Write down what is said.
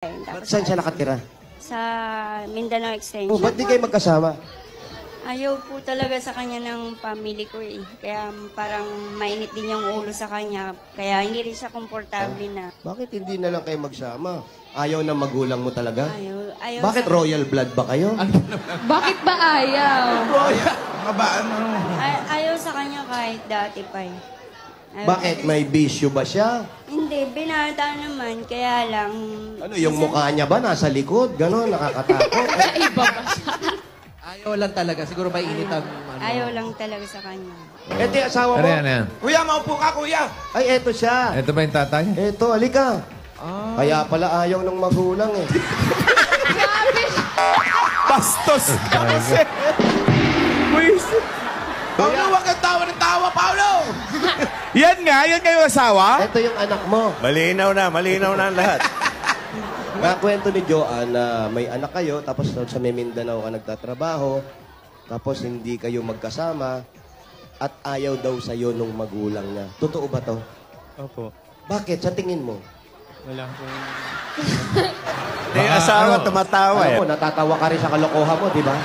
Ba't Tapos saan siya nakatira? sa Mindanao Oh, Extension. ba't di kayo magkasama? Ayaw po talaga sa kanya ng family ko eh. Kaya parang mainit din yung ulo sa kanya. Kaya hindi rin siya komportable na. Bakit hindi na lang kayo magsama? Ayaw ng magulang mo talaga? Ayaw Bakit sa, royal blood ba kayo? Bakit ba ayaw? ayaw sa kanya kahit dati pa eh. Bakit? May bisyo ba siya? Hindi, binata naman. Kaya lang... Ano, yung mukha niya ba nasa likod? Ganon, nakakatakot. Iba ba siya? Ayaw lang talaga. Siguro may init ang... Ano. Ayaw lang talaga sa kanya. Eto yung asawa mo? Ano yan, yan? Kuya, maupo ka, kuya. Ay, eto siya. Ito ba yung tatay? Eto, halika. Kaya pala ayaw ng magulang eh. Bastos ka kasi. Paulo, huwag kang tawa ng tawa, Paulo! Yan nga yung asawa. Eto yung anak mo. Malinaw na ang lahat. Nakwento ni Joanne na may anak kayo, tapos sa Mindanao ka nagtatrabaho, tapos hindi kayo magkasama, at ayaw daw sa'yo nung magulang niya. Totoo ba to? Opo. Bakit? Sa tingin mo? Wala po. Yung asawa tumatawa Alam mo, natatawa ka rin sa kalokohan mo, di ba?